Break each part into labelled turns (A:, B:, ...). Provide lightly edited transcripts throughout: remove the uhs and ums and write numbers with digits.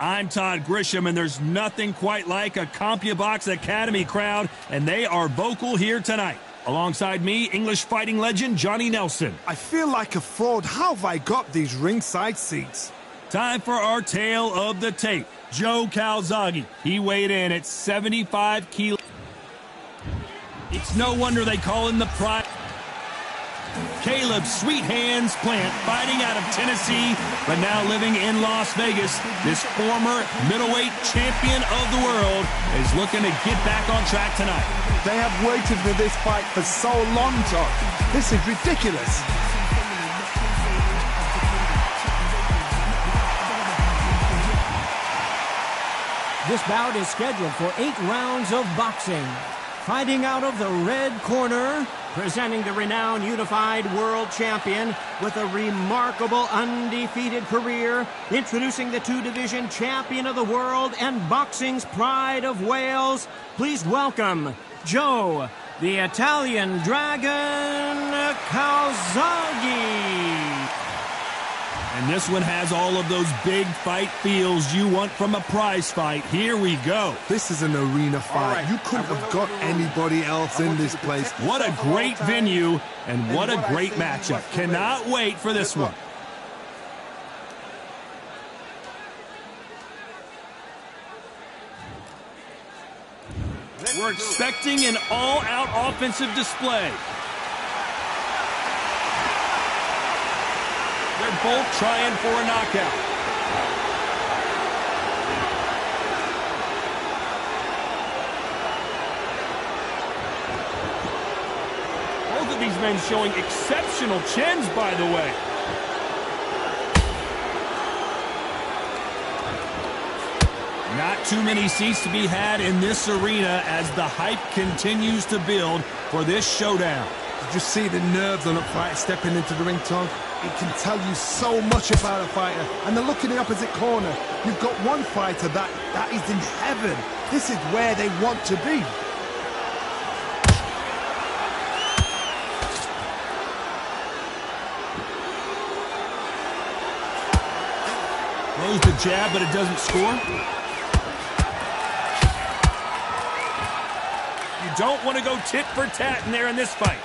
A: I'm Todd Grisham, and there's nothing quite like a CompuBox Academy crowd, and they are vocal here tonight. Alongside me, English fighting legend Johnny Nelson.
B: I feel like a fraud. How have I got these ringside seats?
A: Time for our tale of the tape. Joe Calzaghe. He weighed in at 75 kilos. It's no wonder they call him the pride. Caleb Sweet Hands Plant, fighting out of Tennessee, but now living in Las Vegas. This former middleweight champion of the world is looking to get back on track tonight.
B: They have waited for this fight for so long, Todd. This is ridiculous.
C: This bout is scheduled for 8 rounds of boxing. Fighting out of the red corner, presenting the renowned unified world champion with a remarkable undefeated career, introducing the 2-division champion of the world and boxing's pride of Wales, please welcome Joe, the Italian Dragon Calzaghe.
A: And this one has all of those big fight feels you want from a prize fight. Here we go.
B: This is an arena fight. You couldn't have got anybody else in this place.
A: What a great venue, and what a great matchup. Cannot wait for this one. We're expecting an all-out offensive display. They're both trying for a knockout. Both of these men showing exceptional chins, by the way. Not too many seats to be had in this arena as the hype continues to build for this showdown.
B: Did you see the nerves on a fighter stepping into the ring, Tom? It can tell you so much about a fighter. And then look in the opposite corner. You've got one fighter that is in heaven. This is where they want to be.
A: Throws the jab, but it doesn't score. You don't want to go tit for tat in there in this fight.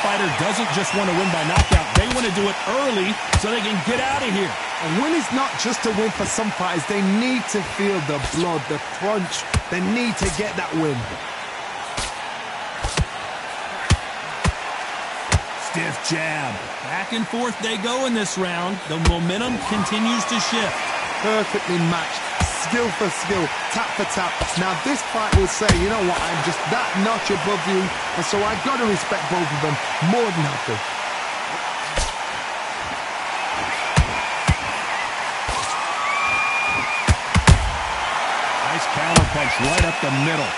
A: Fighter doesn't just want to win by knockout. They want to do it early so they can get out of here.
B: A win is not just a win for some fighters. They need to feel the blood, the crunch. They need to get that win.
A: Stiff jab. Back and forth they go in this round. The momentum continues to shift.
B: Perfectly matched. Skill for skill, tap for tap. Now this fight will say, you know what, I'm just that notch above you, and so I've got to respect both of them more than happy.
A: Nice counter punch right up the middle.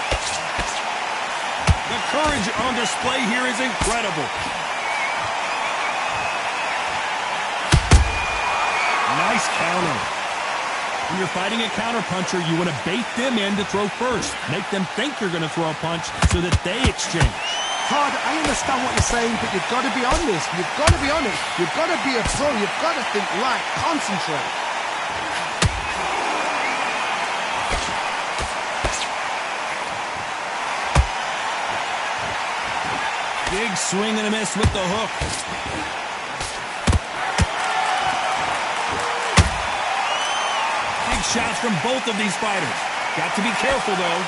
A: The courage on display here is incredible. Nice counter. When you're fighting a counterpuncher, you want to bait them in to throw first. Make them think you're going to throw a punch so that they exchange.
B: Todd, I understand what you're saying, but you've got to be honest. You've got to be honest. You've got to be a pro. You've got to think right. Concentrate.
A: Big swing and a miss with the hook. Shots from both of these fighters. Got to be careful, though.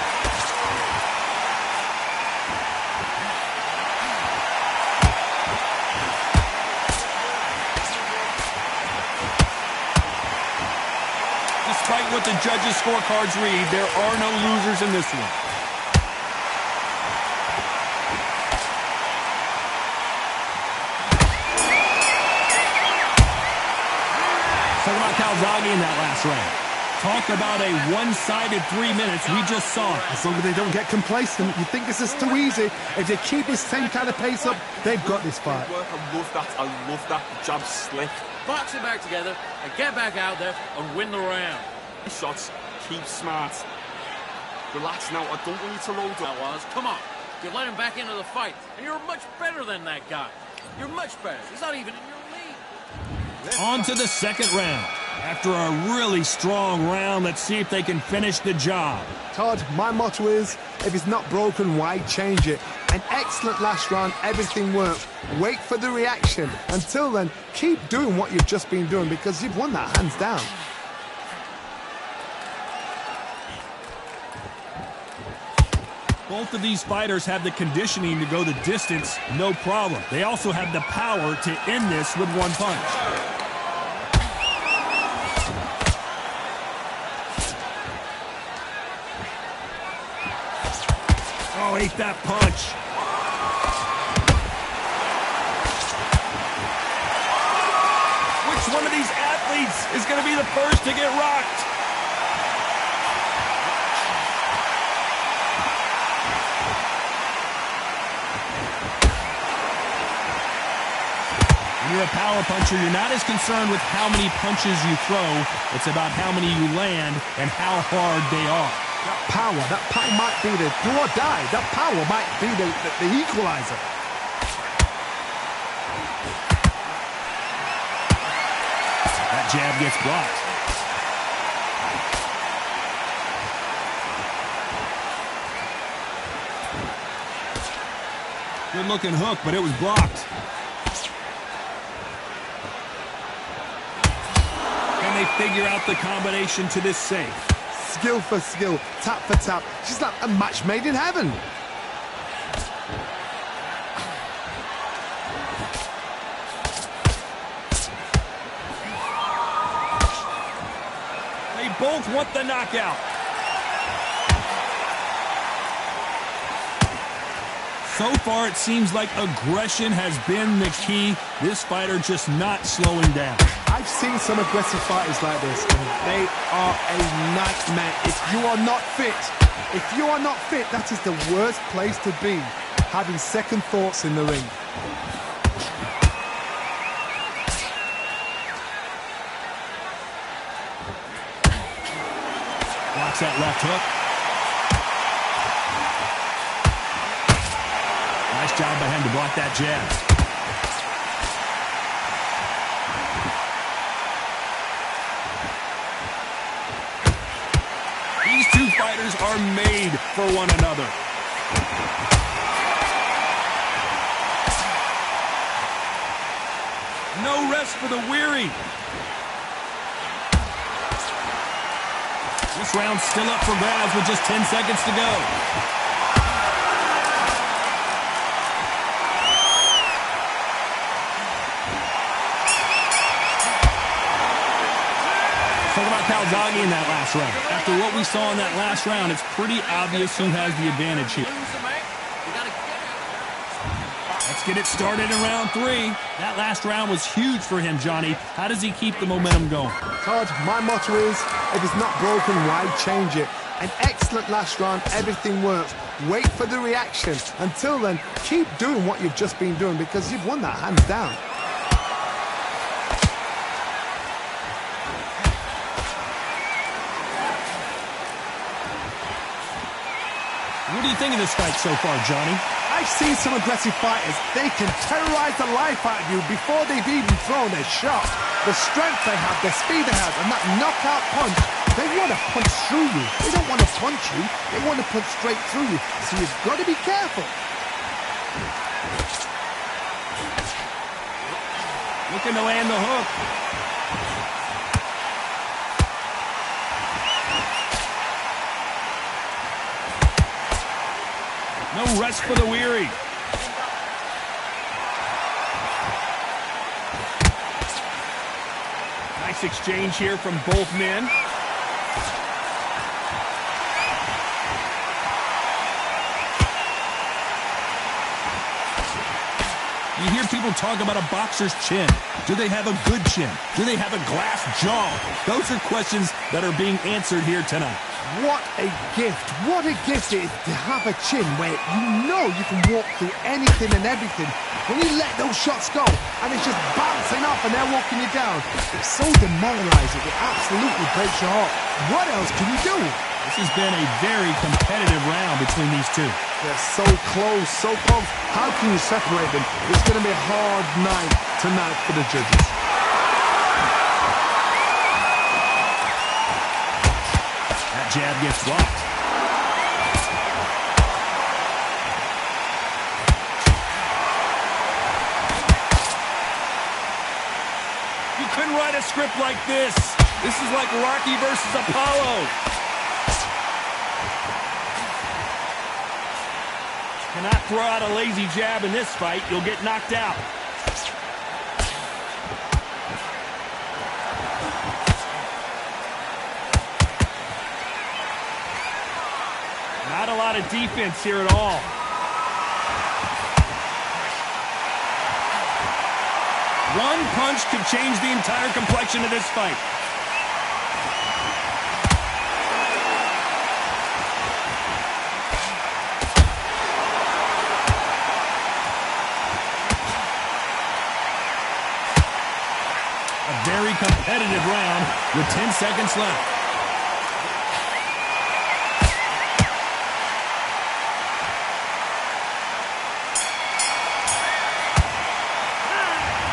A: Despite what the judges' scorecards read, there are no losers in this one. Talking about Calzaghe in that last round. Talk about a one-sided 3 minutes. We just saw it.
B: As long as they don't get complacent, you think this is too easy. If they keep this same kind of pace up, they've got this fight.
D: I love that. I love that. The jab slick.
E: Box it back together and get back out there and win the round.
D: Shots. Keep smart. Relax now. I don't want you to load up.
E: Come on. You let him back into the fight, and you're much better than that guy. You're much better. He's not even in your league.
A: On to the second round. After a really strong round, let's see if they can finish the job.
B: Todd, my motto is, if it's not broken, why change it? An excellent last round, everything worked. Wait for the reaction. Until then, keep doing what you've just been doing because you've won that hands down.
A: Both of these fighters have the conditioning to go the distance, no problem. They also have the power to end this with one punch. Oh, ate that punch. Which one of these athletes is going to be the first to get rocked? When you're a power puncher, you're not as concerned with how many punches you throw. It's about how many you land and how hard they are.
B: That power might be the do or die. That power might be the equalizer.
A: That jab gets blocked. Good looking hook, but it was blocked. Can they figure out the combination to this safe?
B: Skill for skill, tap for tap. She's like a match made in heaven.
A: They both want the knockout. So far, it seems like aggression has been the key. This fighter just not slowing down.
B: I've seen some aggressive fighters like this, and they are a nightmare. If you are not fit, that is the worst place to be, having second thoughts in the ring.
A: Blocks that left hook. Nice job by him to block that jab. These two fighters are made for one another. No rest for the weary. This round's still up for grabs with just 10 seconds to go. Talk about Calzaghe in that last round. After what we saw in that last round, it's pretty obvious who has the advantage here. Let's get it started in round 3. That last round was huge for him, Johnny. How does he keep the momentum going?
B: Todd, my motto is, if it's not broken, why change it? An excellent last round, everything works. Wait for the reaction. Until then, keep doing what you've just been doing because you've won that hands down.
A: What do you think of this fight so far, Johnny?
B: I've seen some aggressive fighters. They can terrorize the life out of you before they've even thrown their shot. The strength they have, the speed they have, and that knockout punch, they want to punch through you. They don't want to punch you. They want to punch straight through you. So you've got to be careful.
A: Looking to land the hook. No rest for the weary. Nice exchange here from both men. You hear people talk about a boxer's chin. Do they have a good chin? Do they have a glass jaw? Those are questions that are being answered here tonight.
B: What a gift. What a gift it is to have a chin where you know you can walk through anything and everything when you let those shots go and it's just bouncing off and they're walking you down, it's so demoralizing. It absolutely breaks your heart. What else can you do?
A: This has been a very competitive round between these two.
B: They're so close, so close. How can you separate them? It's going to be a hard night tonight for the judges.
A: That jab gets blocked. You couldn't write a script like this. This is like Rocky versus Apollo. Cannot throw out a lazy jab in this fight. You'll get knocked out. Not a lot of defense here at all. One punch could change the entire complexion of this fight. Very competitive round with 10 seconds left.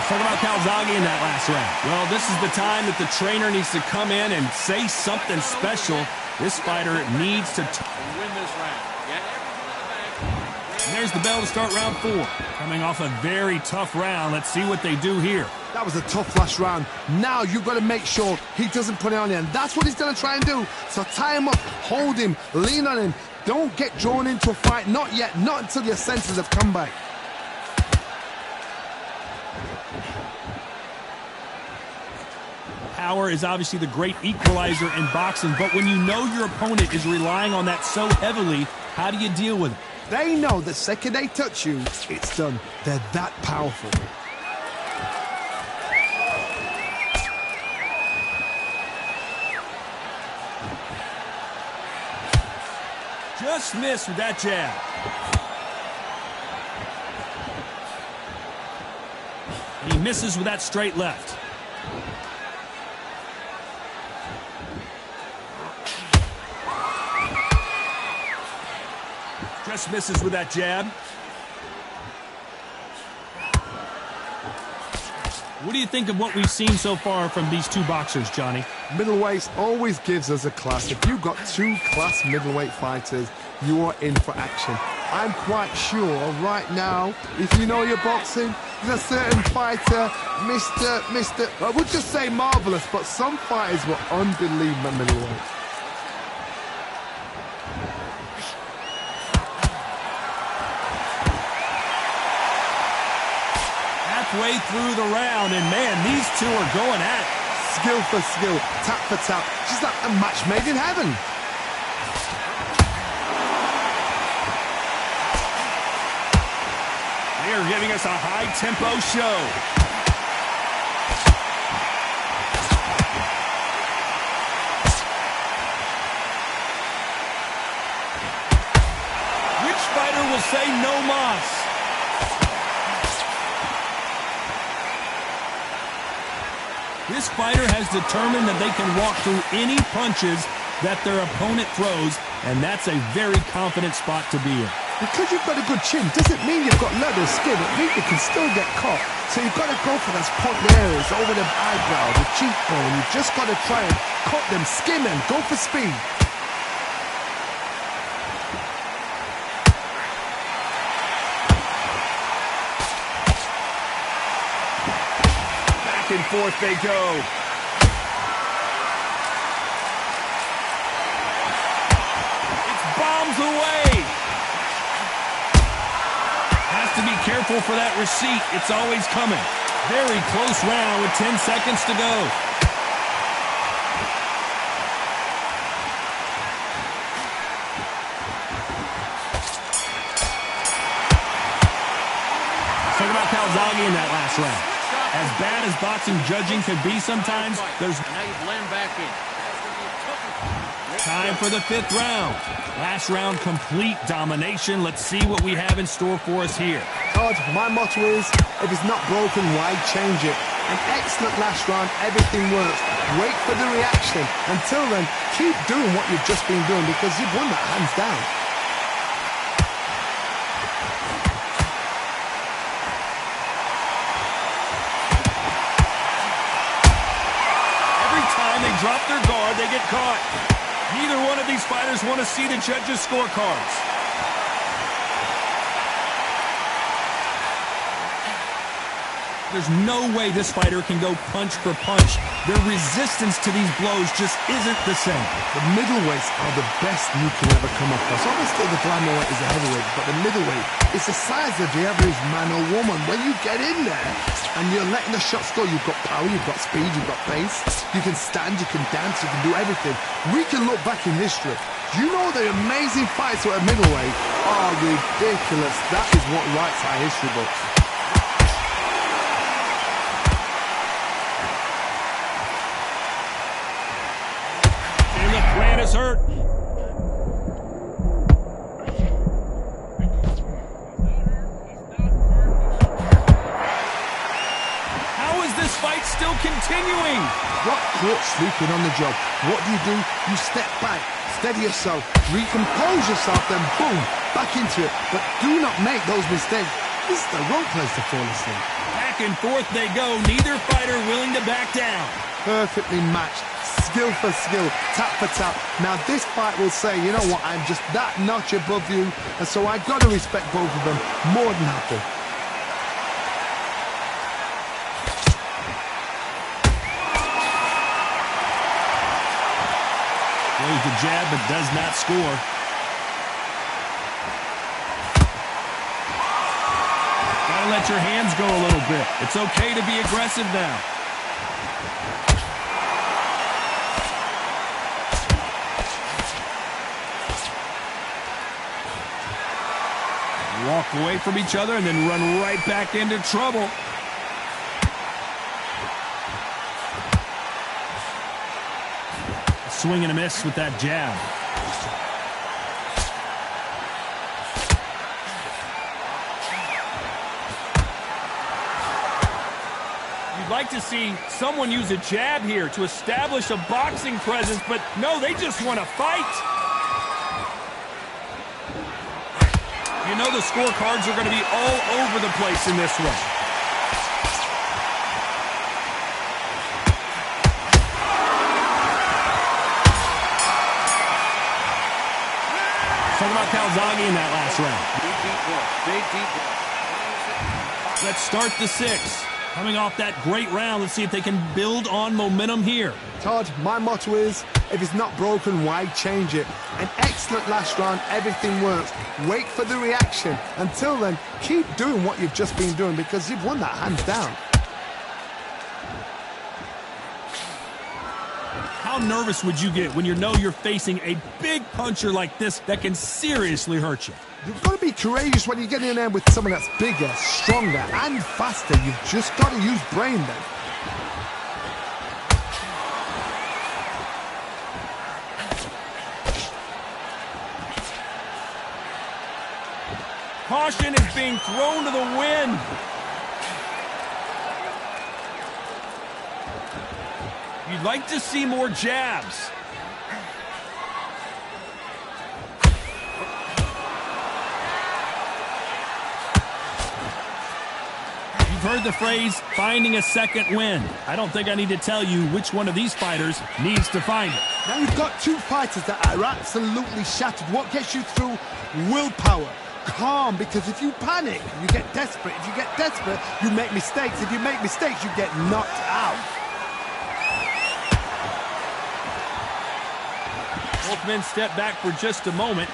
A: Talk about Calzaghe in that last round. Well, this is the time that the trainer needs to come in and say something special. This fighter needs to
E: win this round. Get everything in the bank.
A: And there's the bell to start round 4. Coming off a very tough round. Let's see what they do here.
B: That was a tough last round. Now you've got to make sure he doesn't put it on you, and that's what he's going to try and do. So tie him up, hold him, lean on him. Don't get drawn into a fight. Not yet. Not until your senses have come back.
A: Power is obviously the great equalizer in boxing, but when you know your opponent is relying on that so heavily, how do you deal with it?
B: They know the second they touch you, it's done. They're that powerful.
A: Just missed with that jab. And he misses with that straight left. Just misses with that jab. What do you think of what we've seen so far from these two boxers, Johnny?
B: Middleweights always gives us a class. If you've got two class middleweight fighters, you are in for action. I'm quite sure right now, if you know your boxing, there's a certain fighter, Mr. I would just say marvelous, but some fighters were unbelievable middleweight.
A: Halfway through the round, and man, these two are going at it.
B: Skill for skill, tap for tap, just like a match made in heaven.
A: They are giving us a high-tempo show. Which fighter will say no mas? This fighter has determined that they can walk through any punches that their opponent throws, and that's a very confident spot to be in.
B: Because you've got a good chin doesn't mean you've got leather skin. It means you can still get caught. So you've got to go for those point areas over the eyebrow, the cheekbone. You've just got to try and cut them, skim them, go for speed.
A: Back and forth they go. It's bombs away. Has to be careful for that receipt. It's always coming. Very close round with 10 seconds to go. Talk about Calzaghe in that last round. As bad as boxing judging can be sometimes, there's...
E: Now you blend back in.
A: Time for the 5th round. Last round, complete domination. Let's see what we have in store for us here.
B: Todd, my motto is, if it's not broken, why change it? An excellent last round, everything works. Wait for the reaction. Until then, keep doing what you've just been doing because you've won that hands down.
A: Every time they drop their guard, they get caught. Neither one of these fighters want to see the judges' scorecards. There's no way this fighter can go punch for punch. Their resistance to these blows just isn't the same.
B: The middleweights are the best you can ever come across. Obviously, the glamour weight is a heavyweight, but the middleweight is the size of the average man or woman. When you get in there and you're letting the shots go, you've got power, you've got speed, you've got pace. You can stand, you can dance, you can do everything. We can look back in history. You know the amazing fights at middleweight are ridiculous. That is what writes our history books.
A: Plan is hurt. How is this fight still continuing?
B: Got caught sleeping on the job. What do? You step back, steady yourself, recompose yourself, then boom, back into it. But do not make those mistakes. This is the wrong place to fall asleep.
A: Back and forth they go. Neither fighter willing to back down.
B: Perfectly matched. Skill for skill, tap for tap. Now this fight will say, you know what, I'm just that notch above you, and so I got to respect both of them more than happy.
A: Throws the jab but does not score. Gotta let your hands go a little bit. It's okay to be aggressive now. Walk away from each other and then run right back into trouble. A swing and a miss with that jab. You'd like to see someone use a jab here to establish a boxing presence, but no, they just want to fight. You know the scorecards are going to be all over the place in this one. Talking about Calzaghe in that last round.
E: Big deep one.
A: Let's start the 6th. Coming off that great round, let's see if they can build on momentum here.
B: Todd, my motto is, if it's not broken, why change it? An excellent last round, everything works. Wait for the reaction. Until then, keep doing what you've just been doing because you've won that hands down.
A: How nervous would you get when you know you're facing a big puncher like this that can seriously hurt you?
B: You've got to be courageous when you get in there with someone that's bigger, stronger, and faster. You've just got to use brain then.
A: Caution is being thrown to the wind. You'd like to see more jabs. You've heard the phrase, finding a second wind. I don't think I need to tell you which one of these fighters needs to find it.
B: Now you've got two fighters that are absolutely shattered. What gets you through? Willpower. Calm, because if you panic, you get desperate. If you get desperate, you make mistakes. If you make mistakes, you get knocked out.
A: Both men step back for just a moment.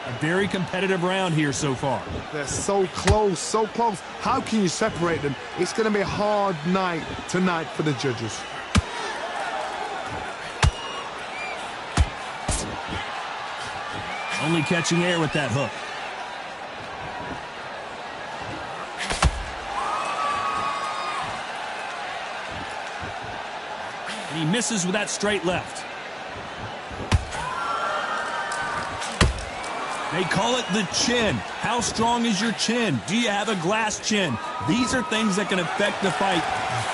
A: A very competitive round here so far.
B: They're so close, so close. How can you separate them? It's going to be a hard night tonight for the judges.
A: Only catching air with that hook. He misses with that straight left. They call it the chin. How strong is your chin? Do you have a glass chin? These are things that can affect the fight.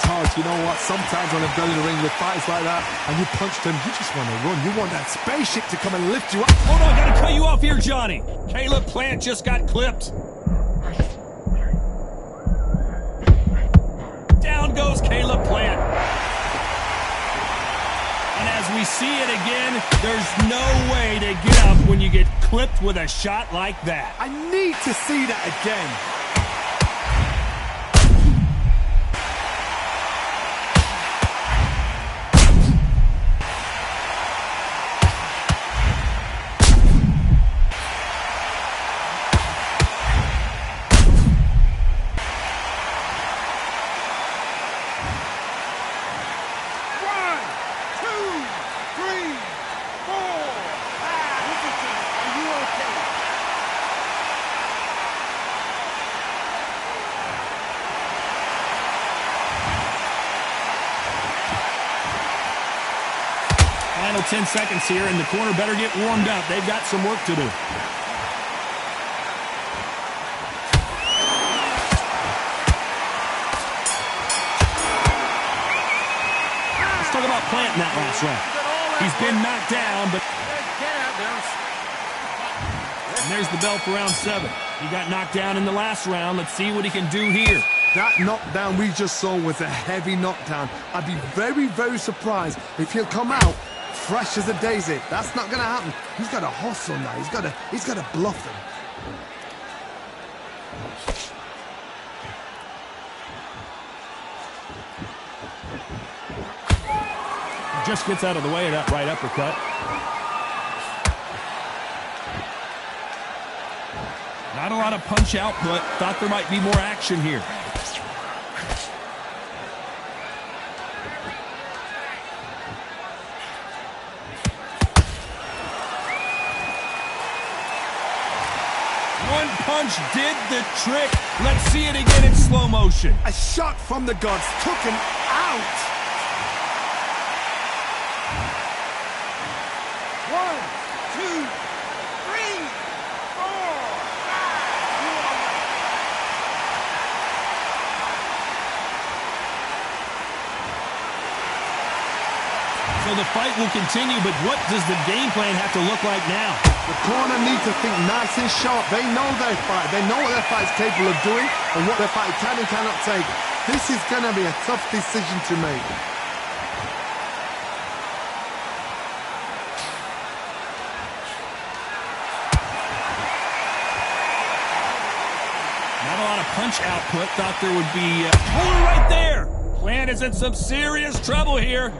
B: Todd, you know what? Sometimes when I've done in the ring with fights like that, and you punch them, you just want to run. You want that spaceship to come and lift you up.
A: Hold on, gotta cut you off here, Johnny. Caleb Plant just got clipped. Down goes Caleb Plant. And as we see it again, there's no way to get up when you get clipped with a shot like that.
B: I need to see that again.
A: Final 10 seconds here, and the corner better get warmed up. They've got some work to do. Let's talk about Plant in that last round. He's been knocked down, but... And there's the bell for round 7. He got knocked down in the last round. Let's see what he can do here.
B: That knockdown we just saw was a heavy knockdown. I'd be very, very surprised if he'll come out fresh as a daisy. That's not going to happen. He's got to hustle now. He's got to bluff him.
A: He just gets out of the way of that right uppercut. Not a lot of punch output. Thought there might be more action here. One punch did the trick. Let's see it again in slow motion.
B: A shot from the gods took him out. 1, 2, 3, 4, 5.
A: So the fight will continue, but what does the game plan have to look like now?
B: The corner need to think nice and sharp. They know their fight. They know what their fight's capable of doing and what their fight can and cannot take. This is going to be a tough decision to make.
A: Not a lot of punch output. Thought there would be... Oh, right there! Plant is in some serious trouble here.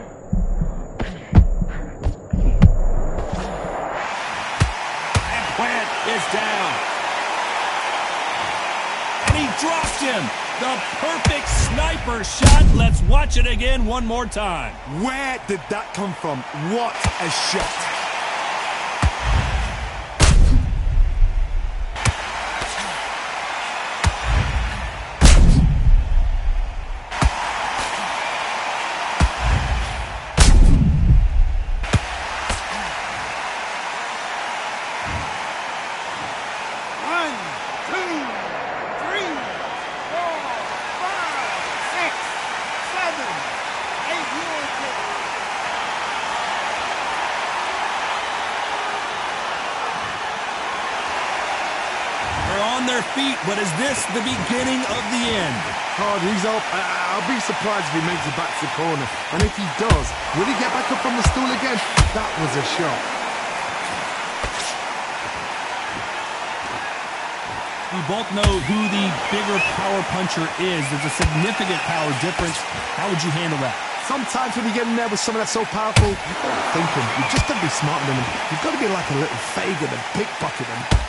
A: Plant is down. And he dropped him. The perfect sniper shot. Let's watch it again one more time.
B: Where did that come from? What a shot.
A: Their feet, but is this the beginning of the end?
B: Todd, he's up. I'll be surprised if he makes it back to the corner. And if he does, will he get back up from the stool again? That was a shot.
A: We both know who the bigger power puncher is. There's a significant power difference. How would you handle that?
B: Sometimes when you get in there with someone that's so powerful, you've got to think him. You've just got to be smarter than him. You've got to be like a little Fagin and pickpocket him.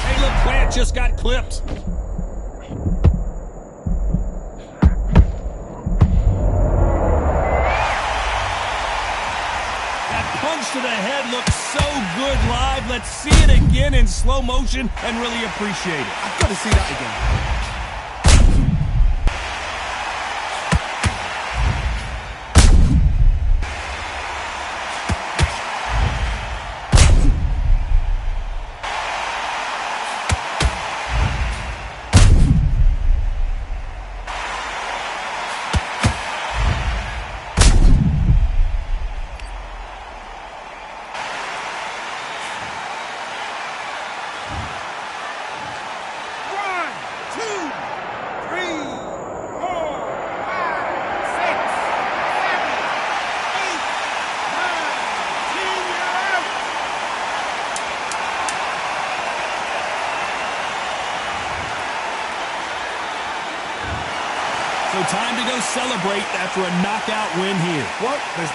A: Caleb Plant just got clipped. That punch to the head looks so good live. Let's see it again in slow motion and really appreciate it.
B: I've got to see that again.
A: So time to go celebrate after a knockout win here.
B: Well, there's...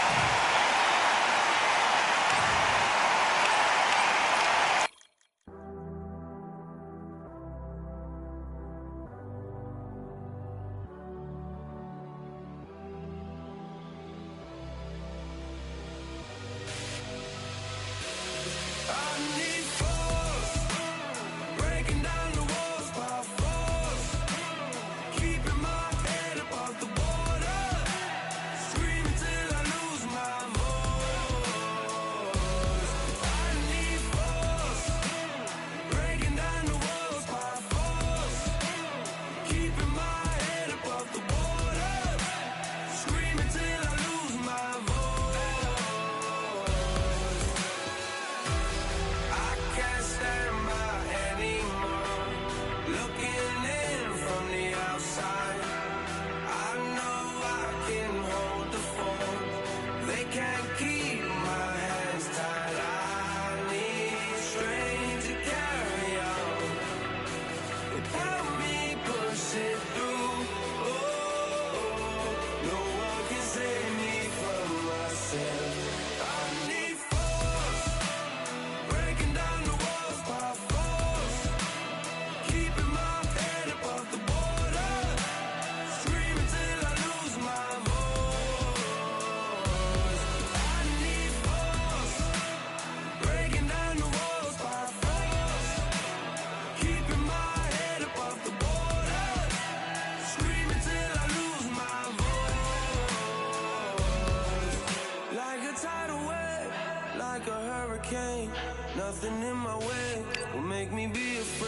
F: Nothing in my way will make me be afraid.